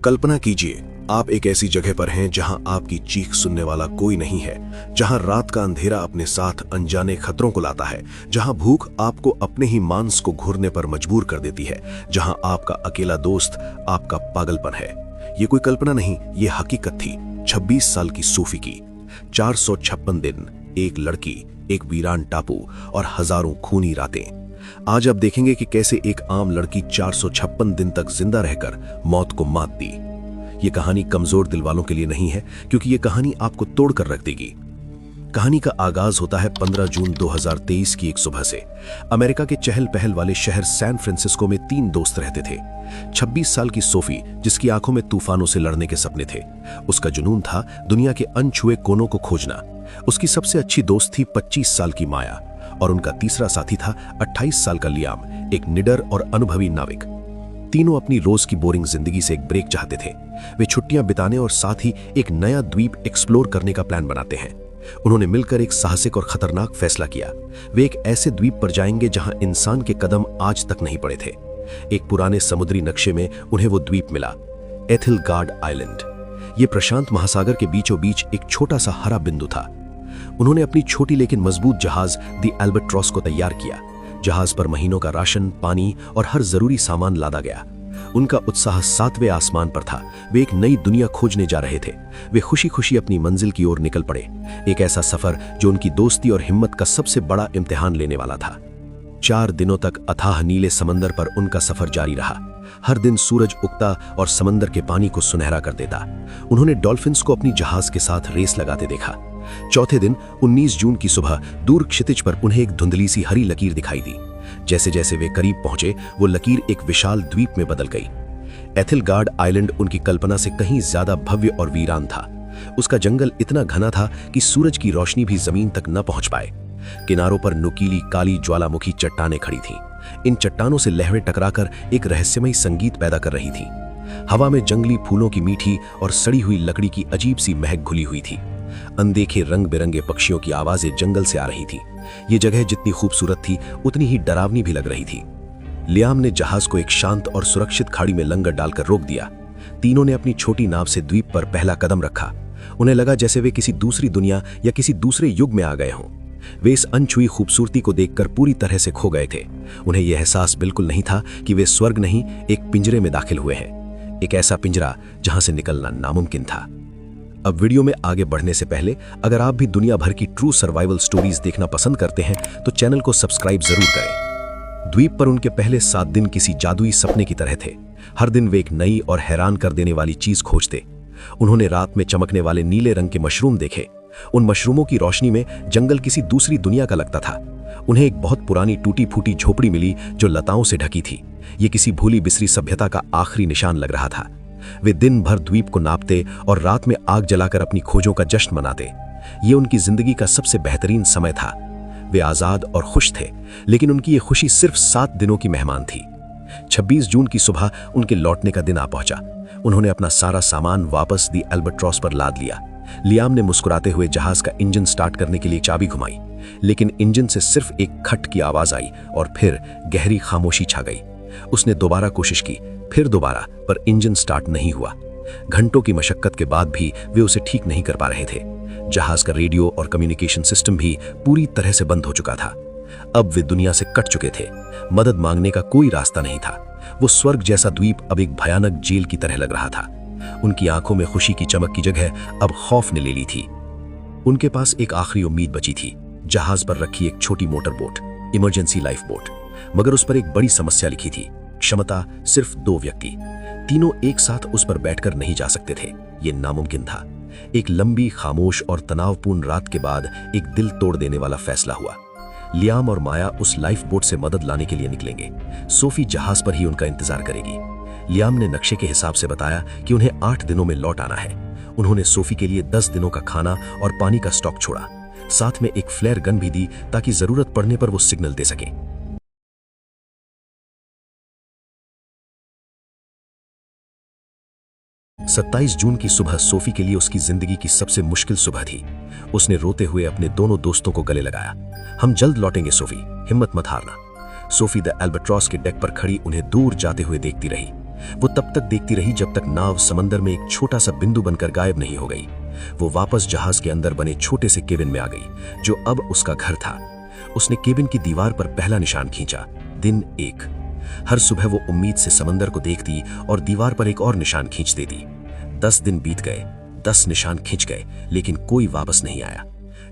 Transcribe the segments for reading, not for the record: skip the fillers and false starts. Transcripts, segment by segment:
कल्पना कीजिए, आप एक ऐसी जगह पर हैं जहां आपकी चीख सुनने वाला कोई नहीं है, जहां रात का अंधेरा अपने साथ अनजाने खतरों को लाता है, जहां भूख आपको अपने ही मांस को घूरने पर मजबूर कर देती है, जहां आपका अकेला दोस्त आपका पागलपन है। ये कोई कल्पना नहीं, ये हकीकत थी 26 साल की सोफी की। 456 दिन, एक लड़की, एक वीरान टापू और हजारों खूनी रातें। आज आप देखेंगे कि कैसे एक आम लड़की 456 दिन तक जिंदा रहकर मौत को मात दी। ये कहानी कमजोर दिल वालों के लिए नहीं है, क्योंकि ये कहानी आपको तोड़कर रख देगी। कहानी का आगाज होता है 15 जून 2023 की एक सुबह से। अमेरिका के चहल पहल वाले शहर सैन फ्रांसिस्को में 3 दोस्त रहते थे। 26 साल की सोफी, जिसकी आंखों में तूफानों से लड़ने के सपने थे। उसका जुनून था दुनिया के अनछुए कोनों को खोजना। उसकी सबसे अच्छी दोस्त थी 25 साल की माया, और उनका तीसरा साथी था 28 साल का लियाम, एक निडर और अनुभवी नाविक। तीनों अपनी रोज की बोरिंग जिंदगी से एक ब्रेक चाहते थे। वे छुट्टियां बिताने और साथ ही एक नया द्वीप एक्सप्लोर करने का प्लान बनाते हैं। उन्होंने मिलकर एक साहसिक और खतरनाक फैसला किया। वे एक ऐसे द्वीप पर जाएंगे जहां इंसान के कदम आज तक नहीं पड़े थे। एक पुराने समुद्री नक्शे में उन्हें वो द्वीप मिला, एथिलगार्ड आइलैंड। ये प्रशांत महासागर के बीचों बीच एक छोटा सा हरा बिंदु था। उन्होंने अपनी छोटी लेकिन मजबूत जहाज द एल्बाट्रॉस को तैयार किया। जहाज पर महीनों का राशन, पानी और हर जरूरी सामान लादा गया। उनका उत्साह 7वें आसमान पर था। वे एक नई दुनिया खोजने जा रहे थे। वे खुशी खुशी अपनी मंजिल की ओर निकल पड़े। एक ऐसा सफर जो उनकी दोस्ती और हिम्मत का सबसे बड़ा इम्तिहान लेने वाला था। 4 दिनों तक अथाह नीले समंदर पर उनका सफर जारी रहा। हर दिन सूरज उगता और समंदर के पानी को सुनहरा कर देता। उन्होंने डॉल्फिन्स को अपनी जहाज के साथ रेस लगाते देखा। चौथे दिन 19 जून की सुबह दूर क्षितिज पर उन्हें एक धुंधली सी हरी लकीर दिखाई दी। जैसे जैसे वे करीब पहुंचे, वो लकीर एक विशाल द्वीप में बदल गई। एथिलगार्ड आइलैंड उनकी कल्पना से कहीं ज्यादा भव्य और वीरान था। उसका जंगल इतना घना था कि सूरज की रोशनी भी जमीन तक न पहुंच पाए। किनारों पर नुकीली काली ज्वालामुखी चट्टानें खड़ी थीं। इन चट्टानों से लहरें टकराकर एक रहस्यमयी संगीत पैदा कर रही थी। हवा में जंगली फूलों की मीठी और सड़ी हुई लकड़ी की अजीब सी महक घुली हुई थी। अनदेखे रंग बिरंगे पक्षियों की आवाजें जंगल से आ रही थी। ये जगह जितनी खूबसूरत थी, उतनी ही डरावनी भी लग रही थी। लियाम ने जहाज को एक शांत और सुरक्षित खाड़ी में लंगर डालकर रोक दिया। तीनों ने अपनी छोटी नाव से द्वीप पर पहला कदम रखा। उन्हें लगा जैसे वे किसी दूसरी दुनिया या किसी दूसरे युग में आ गए हों। वे इस अनछुई खूबसूरती को देखकर पूरी तरह से खो गए थे। उन्हें यह एहसास बिल्कुल नहीं था कि वे स्वर्ग नहीं, एक पिंजरे में दाखिल हुए हैं। एक ऐसा पिंजरा जहां से निकलना नामुमकिन था। अब वीडियो में आगे बढ़ने से पहले, अगर आप भी दुनिया भर की ट्रू सर्वाइवल स्टोरीज देखना पसंद करते हैं तो चैनल को सब्सक्राइब जरूर करें। द्वीप पर उनके पहले 7 दिन किसी जादुई सपने की तरह थे। हर दिन वे एक नई और हैरान कर देने वाली चीज खोजते। उन्होंने रात में चमकने वाले नीले रंग के मशरूम देखे। उन मशरूमों की रोशनी में जंगल किसी दूसरी दुनिया का लगता था। उन्हें एक बहुत पुरानी टूटी फूटी झोपड़ी मिली जो लताओं से ढकी थी। ये किसी भूली बिसरी सभ्यता का आखिरी निशान लग रहा था। वे दिन भर द्वीप को नापते और रात में आग जलाकर अपनी खोजों का जश्न मनाते। ये उनकी जिंदगी का सबसे बेहतरीन समय था। वे आजाद और खुश थे, लेकिन उनकी ये खुशी सिर्फ 7 दिनों की मेहमान थी। 26 जून की सुबह उनके लौटने का दिन आ पहुंचा। उन्होंने अपना सारा सामान वापस द एल्बाट्रॉस पर लाद लिया। लियाम ने मुस्कुराते हुए जहाज का इंजन स्टार्ट करने के लिए चाबी घुमाई, लेकिन इंजन से सिर्फ एक खट की आवाज आई और फिर गहरी खामोशी छा गई। उसने दोबारा कोशिश की, फिर दोबारा, पर इंजन स्टार्ट नहीं हुआ। घंटों की मशक्कत के बाद भी वे उसे ठीक नहीं कर पा रहे थे। जहाज का रेडियो और कम्युनिकेशन सिस्टम भी पूरी तरह से बंद हो चुका था। अब वे दुनिया से कट चुके थे। मदद मांगने का कोई रास्ता नहीं था। वो स्वर्ग जैसा द्वीप अब एक भयानक जेल की तरह लग रहा था। उनकी आंखों में खुशी की चमक की जगह अब खौफ ने ले ली थी। उनके पास एक आखिरी उम्मीद बची थी, जहाज पर रखी एक छोटी motor boat, emergency life boat. मगर उस पर एक बड़ी समस्या लिखी थी, क्षमता सिर्फ 2 व्यक्ति। तीनों एक साथ उस पर बैठकर नहीं जा सकते थे। ये नामुमकिन था। एक लंबी, खामोश और तनावपूर्ण रात के बाद एक दिल तोड़ देने वाला फैसला हुआ। लियाम और माया उस लाइफ बोट से मदद लाने के लिए निकलेंगे। सोफी जहाज पर ही उनका इंतजार करेगी। लियाम ने नक्शे के हिसाब से बताया कि उन्हें 8 दिनों में लौट आना है। उन्होंने सोफी के लिए 10 दिनों का खाना और पानी का स्टॉक छोड़ा। साथ में एक फ्लेयर गन भी दी ताकि जरूरत पड़ने पर वो सिग्नल दे सके। 27 जून की सुबह सोफी के लिए उसकी जिंदगी की सबसे मुश्किल सुबह थी। उसने रोते हुए अपने दोनों दोस्तों को गले लगाया। हम जल्द लौटेंगे सोफी, हिम्मत मत हारना। सोफी द एल्बाट्रॉस के डेक पर खड़ी उन्हें दूर जाते हुए देखती रही। वो तब तक देखती रही जब तक नाव समंदर में एक छोटा सा बिंदु बनकर गायब नहीं हो गई। वो वापस जहाज के अंदर बने छोटे से केबिन में आ गई, जो अब उसका घर था। उसने केबिन की दीवार पर पहला निशान खींचा, दिन 1। हर सुबह वो उम्मीद से समंदर को देखती और दीवार पर एक और निशान खींच देती। 10 दिन बीत गए, 10 निशान खिंच गए, लेकिन कोई वापस नहीं आया।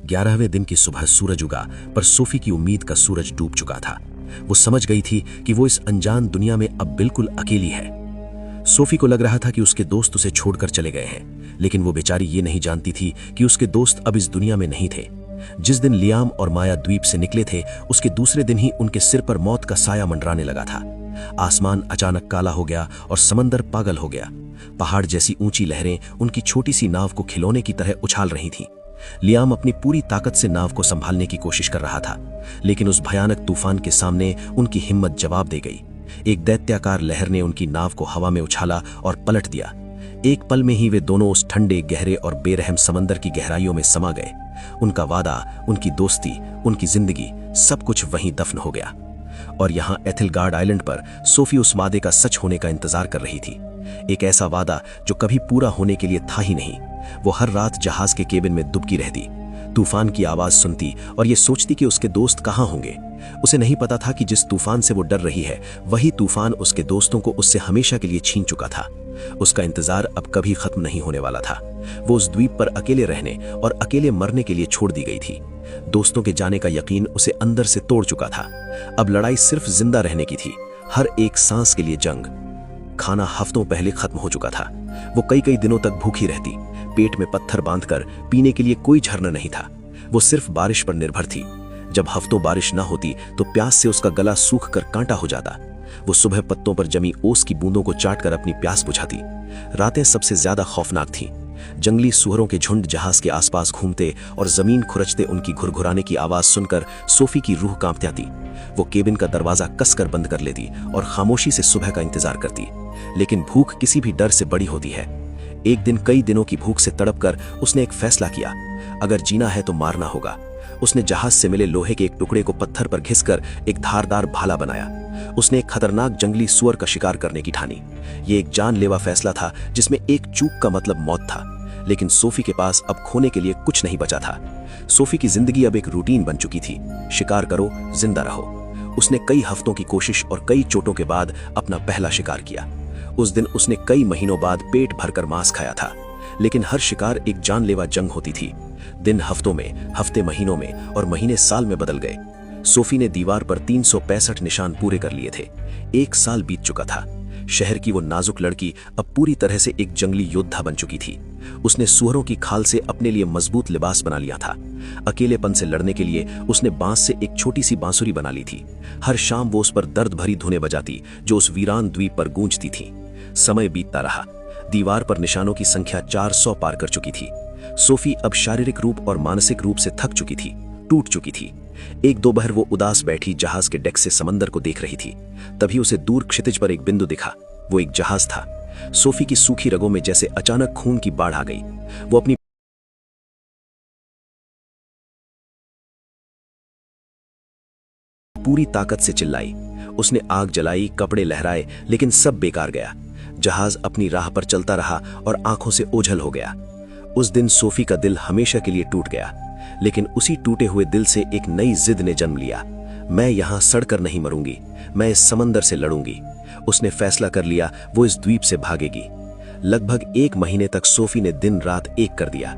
11वें दिन की सुबह सूरज उगा, पर सोफी की उम्मीद का सूरज डूब चुका था। वो समझ गई थी कि वो इस अनजान दुनिया में अब बिल्कुल अकेली है। सोफी को लग रहा था कि उसके दोस्त उसे छोड़कर चले गए हैं, लेकिन वो बेचारी ये नहीं जानती थी कि उसके दोस्त अब इस दुनिया में नहीं थे। जिस दिन लियाम और माया द्वीप से निकले थे, उसके दूसरे दिन ही उनके सिर पर मौत का साया मंडराने लगा था। आसमान अचानक काला हो गया और समंदर पागल हो गया। पहाड़ जैसी ऊंची लहरें उनकी छोटी सी नाव को खिलौने की तरह उछाल रही थीं। लियाम अपनी पूरी ताकत से नाव को संभालने की कोशिश कर रहा था, लेकिन उस भयानक तूफान के सामने उनकी हिम्मत जवाब दे गई। एक दैत्याकार लहर ने उनकी नाव को हवा में उछाला और पलट दिया। एक पल में ही वे दोनों उस ठंडे, गहरे और बेरहम समंदर की गहराइयों में समा गए। उनका वादा, उनकी दोस्ती, उनकी जिंदगी, सब कुछ वहीं दफन हो गया। और यहाँ एथिलगार्ड आइलैंड पर सोफी उस वादे का सच होने का इंतजार कर रही थी। एक ऐसा वादा जो कभी पूरा होने के लिए था ही नहीं। वो हर रात जहाज के केबिन में दुबकी रहती, तूफान की आवाज सुनती और ये सोचती कि उसके दोस्त कहाँ होंगे। उसे नहीं पता था कि जिस तूफान से वो डर रही है, वही तूफान उसके दोस्तों को उससे हमेशा के लिए छीन चुका था। उसका इंतजार अब कभी खत्म नहीं होने वाला था। वो उस द्वीप पर अकेले रहने और अकेले मरने के लिए छोड़ दी गई थी। दोस्तों के जाने का यकीन उसे अंदर से तोड़ चुका था। अब लड़ाई सिर्फ जिंदा रहने की थी, हर एक सांस के लिए जंग। खाना हफ्तों पहले खत्म हो चुका था। वो कई कई दिनों तक भूखी रहती, पेट में पत्थर बांधकर। पीने के लिए कोई झरना नहीं था। वो सिर्फ बारिश पर निर्भर थी। जब हफ्तों बारिश न होती तो प्यास से उसका गला सूख कर कांटा हो जाता। वो सुबह पत्तों पर जमी ओस की बूंदों को चाटकर अपनी प्यास बुझाती। रातें सबसे ज्यादा खौफनाक थीं। जंगली सूअरों के झुंड जहाज के आसपास घूमते और जमीन खुरचते उनकी घुरघुराने की आवाज सुनकर सोफी की रूह कांपती आती। वो केबिन का दरवाजा कसकर बंद कर लेती और खामोशी से सुबह का इंतजार करती। लेकिन भूख किसी भी डर से बड़ी होती है। एक दिन कई दिनों की भूख से तड़पकर उसने एक फैसला किया, अगर जीना है तो मारना होगा। उसने जहाज से मिले लोहे के एक टुकड़े को पत्थर पर घिसकर एक धारदार भाला बनाया। उसने एक खतरनाक जंगली सुअर का शिकार करने की ठानी। ये एक जानलेवा फैसला था जिसमें एक चूक का मतलब मौत था। लेकिन सोफी के पास अब खोने के लिए कुछ नहीं बचा था। सोफी की जिंदगी अब एक रूटीन बन चुकी थी, शिकार करो, जिंदा रहो। उसने कई हफ्तों की कोशिश और कई चोटों के बाद अपना पहला शिकार किया। उस दिन उसने कई महीनों बाद पेट भरकर मांस खाया था। लेकिन हर शिकार एक जानलेवा जंग होती थी। दिन हफ्तों में, हफ्ते महीनों में और महीने साल में बदल गए। सोफी ने दीवार पर 365 निशान पूरे कर लिए थे। 1 साल बीत चुका था। शहर की वो नाजुक लड़की अब पूरी तरह से एक जंगली योद्धा बन चुकी थी। उसने सूअरों की खाल से अपने लिए मजबूत लिबास बना लिया था। अकेलेपन से लड़ने के लिए उसने बांस से एक छोटी सी बांसुरी बना ली थी। हर शाम वो उस पर दर्द भरी धुनें बजाती जो उस वीरान द्वीप पर गूंजती थी। समय बीतता रहा। दीवार पर निशानों की संख्या 400 पार कर चुकी थी। सोफी अब शारीरिक रूप और मानसिक रूप से थक चुकी थी, टूट चुकी थी। एक दोपहर वो उदास बैठी जहाज के डेक से समंदर को देख रही थी। तभी उसे दूर क्षितिज पर एक बिंदु दिखा। वो एक जहाज था। सोफी की सूखी रगों में जैसे अचानक खून की बाढ़ आ गई। वो अपनी पूरी ताकत से चिल्लाई। उसने आग जलाई, कपड़े लहराए, लेकिन सब बेकार गया। जहाज अपनी राह पर चलता रहा और आंखों से ओझल हो गया। उस दिन सोफी का दिल हमेशा के लिए टूट गया। लेकिन उसी टूटे हुए दिल से एक नई जिद ने जन्म लिया। मैं यहां सड़कर नहीं मरूंगी, मैं इस समंदर से लड़ूंगी। उसने फैसला कर लिया, वो इस द्वीप से भागेगी। लगभग 1 महीने तक सोफी ने दिन रात एक कर दिया।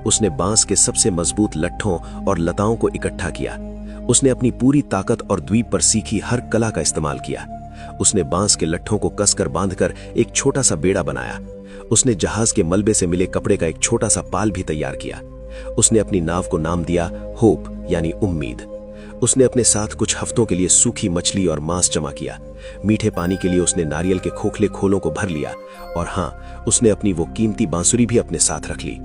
उसने बांस के सबसे मजबूत लट्ठों और लताओं को इकट्ठा किया। उसने अपनी पूरी ताकत और द्वीप पर सीखी हर कला का इस्तेमाल किया। उसने बांस के लट्ठों को कसकर बांधकर एक छोटा सा बेड़ा बनाया। उसने जहाज के मलबे से मिले कपड़े का एक छोटा सा पाल भी तैयार किया। उसने अपनी नाव को नाम दिया होप, यानी उम्मीद। उसने अपने साथ कुछ हफ्तों के लिए सूखी मछली और मांस जमा किया। मीठे पानी के लिए उसने नारियल के खोखले खोलों को भर लिया। और हाँ, उसने अपनी वो कीमती बांसुरी भी अपने साथ रख ली।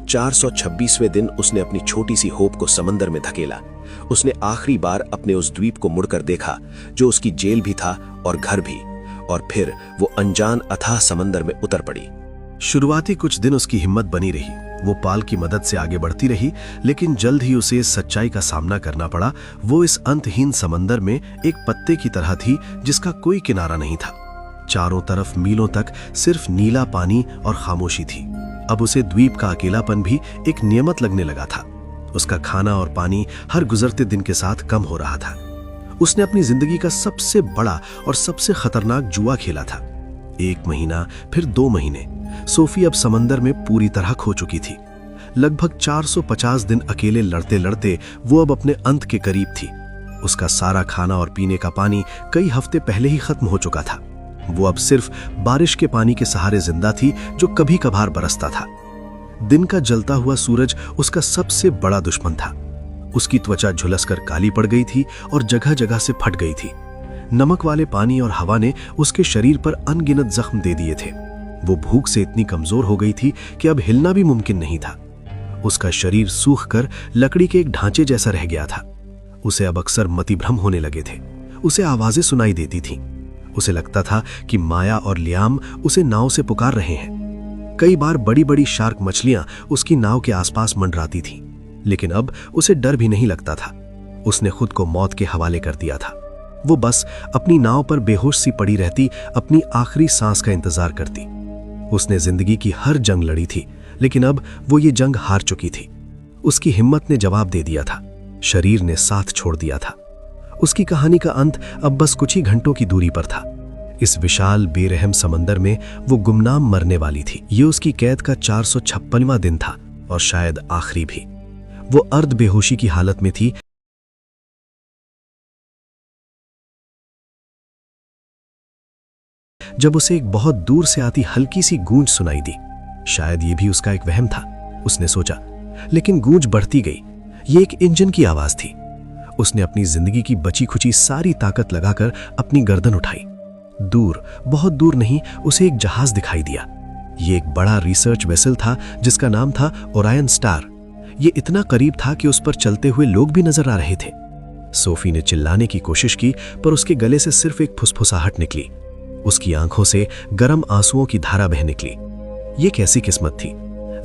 426वें दिन उसने अपनी छोटी सी होप को समंदर में धकेला। उसने आखिरी बार अपने उस द्वीप को मुड़कर देखा जो उसकी जेल भी था और घर भी। और फिर वो अनजान अथाह समंदर में उतर पड़ी। शुरुआती कुछ दिन उसकी हिम्मत बनी रही। वो पाल की मदद से आगे बढ़ती रही, लेकिन जल्द ही उसे इस सच्चाई का सामना करना पड़ा। वो इस अंतहीन समंदर में एक पत्ते की तरह थी जिसका कोई किनारा नहीं था। चारों तरफ मीलों तक सिर्फ नीला पानी और खामोशी थी। अब उसे द्वीप का अकेलापन भी एक नियमत लगने लगा था। उसका खाना और पानी हर गुजरते दिन के साथ कम हो रहा था। उसने अपनी जिंदगी का सबसे बड़ा और सबसे खतरनाक जुआ खेला था। 1 महीना, फिर 2 महीने। सोफी अब समंदर में पूरी तरह खो चुकी थी। लगभग 450 दिन अकेले लड़ते लड़ते वो अब अपने अंत के करीब थी। उसका सारा खाना और पीने का पानी कई हफ्ते पहले ही खत्म हो चुका था। वो अब सिर्फ बारिश के पानी के सहारे जिंदा थी, जो कभी कभार बरसता था। दिन का जलता हुआ सूरज उसका सबसे बड़ा दुश्मन था। उसकी त्वचा झुलसकर काली पड़ गई थी और जगह जगह से फट गई थी। नमक वाले पानी और हवा ने उसके शरीर पर अनगिनत जख्म दे दिए थे। वो भूख से इतनी कमजोर हो गई थी कि अब हिलना भी मुमकिन नहीं था। उसका शरीर सूख कर लकड़ी के एक ढांचे जैसा रह गया था। उसे अब अक्सर मतिभ्रम होने लगे थे। उसे आवाजें सुनाई देती थीं। उसे लगता था कि माया और लियाम उसे नाव से पुकार रहे हैं। कई बार बड़ी बड़ी शार्क मछलियां उसकी नाव के आसपास मंडराती थीं, लेकिन अब उसे डर भी नहीं लगता था। उसने खुद को मौत के हवाले कर दिया था। वो बस अपनी नाव पर बेहोश सी पड़ी रहती, अपनी आखिरी सांस का इंतजार करती। उसने जिंदगी की हर जंग लड़ी थी, लेकिन अब वो ये जंग हार चुकी थी। उसकी हिम्मत ने जवाब दे दिया था। शरीर ने साथ छोड़ दिया था। उसकी कहानी का अंत अब बस कुछ ही घंटों की दूरी पर था। इस विशाल बेरहम समंदर में वो गुमनाम मरने वाली थी। ये उसकी कैद का 456वां दिन था और शायद आखिरी भी। वो अर्ध बेहोशी की हालत में थी जब उसे एक बहुत दूर से आती हल्की सी गूंज सुनाई दी। शायद ये भी उसका एक वहम था, उसने सोचा। लेकिन गूंज बढ़ती गई। ये एक इंजन की आवाज थी। उसने अपनी जिंदगी की बची खुची सारी ताकत लगाकर अपनी गर्दन उठाई। दूर, बहुत दूर नहीं, उसे एक जहाज दिखाई दिया। ये एक बड़ा रिसर्च वेसल था जिसका नाम था ओरायन स्टार। ये इतना करीब था कि उस पर चलते हुए लोग भी नजर आ रहे थे। सोफी ने चिल्लाने की कोशिश की, पर उसके गले से सिर्फ एक फुसफुसाहट निकली। उसकी आंखों से गर्म आंसुओं की धारा बह निकली। ये कैसी किस्मत थी,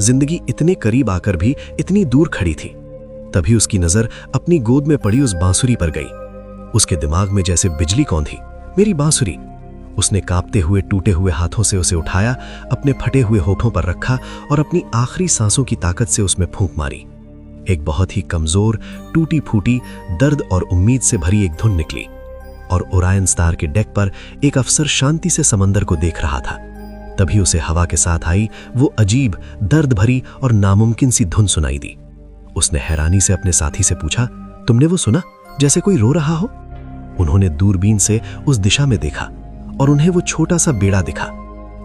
जिंदगी इतने करीब आकर भी इतनी दूर खड़ी थी। तभी उसकी नजर अपनी गोद में पड़ी उस बांसुरी पर गई। उसके दिमाग में जैसे बिजली कौंधी। मेरी बांसुरी। उसने कांपते हुए टूटे हुए हाथों से उसे उठाया, अपने फटे हुए होठों पर रखा और अपनी आखिरी सांसों की ताकत से उसमें फूंक मारी। एक बहुत ही कमजोर, टूटी फूटी, दर्द और उम्मीद से भरी एक धुन निकली और ओरायन स्टार के डेक पर एक अफसर शांति से समंदर को देख रहा था। तभी उसे हवा के साथ आई वो अजीब, दर्द भरी और नामुमकिन सी धुन सुनाई दी। उसने हैरानी से अपने साथी से पूछा, तुमने वो सुना, जैसे कोई रो रहा हो? उन्होंने दूरबीन से उस दिशा में देखा और उन्हें वो छोटा सा बेड़ा दिखा।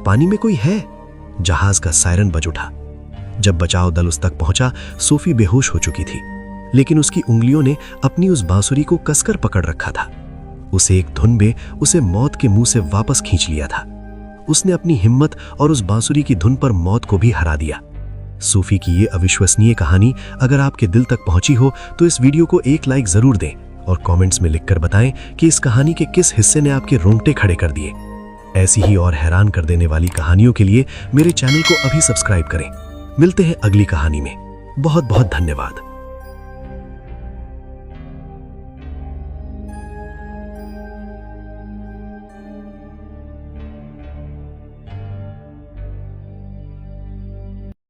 पानी में कोई है। जहाज का सायरन बज उठा। जब बचाव दल उस तक पहुंचा, सोफी बेहोश हो चुकी थी, लेकिन उसकी उंगलियों ने अपनी उस बांसुरी को कसकर पकड़ रखा था। उसे एक धुन में उसे मौत के मुंह से वापस खींच लिया था। उसने अपनी हिम्मत और उस बांसुरी की धुन पर मौत को भी हरा दिया। सूफी की ये अविश्वसनीय कहानी अगर आपके दिल तक पहुंची हो तो इस वीडियो को एक लाइक जरूर दें और कमेंट्स में लिखकर बताएं कि इस कहानी के किस हिस्से ने आपके रोंगटे खड़े कर दिए। ऐसी ही और हैरान कर देने वाली कहानियों के लिए मेरे चैनल को अभी सब्सक्राइब करें। मिलते हैं अगली कहानी में। बहुत बहुत धन्यवाद।